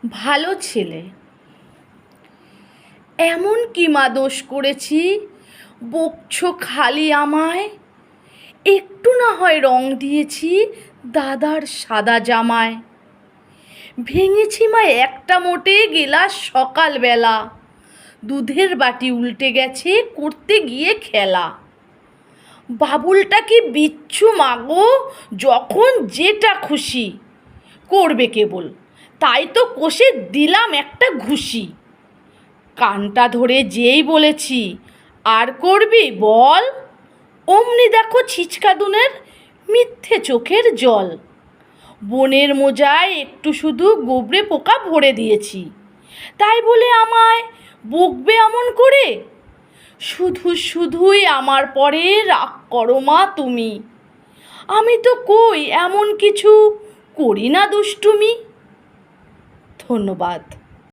ভালো ছেলে। এমন কি মা দোষ করেছি, বকছো খালি আমায়? একটু না হয় রং দিয়েছি দাদার সাদা জামায়। ভেঙেছি মা একটা মোটে গেলাস সকালবেলা, দুধের বাটি উল্টে গেছে করতে গিয়ে খেলা। বাবুলটা কি বিচ্ছু মাগো, যখন যেটা খুশি করবে কেবল, তাই তো কষে দিলাম একটা ঘুষি। কানটা ধরে যেই বলেছি আর করবি বল, অমনি দেখো ছিচকাদুনের মিথ্যে চোখের জল। বনের মোজায় একটু শুধু গোবরে পোকা ভরে দিয়েছি, তাই বলে আমায় বকবে অমন করে? শুধু শুধুই আমার পরে রাগ করো মা তুমি। আমি তো কই এমন কিছু করি না দুষ্টুমি। ধন্যবাদ।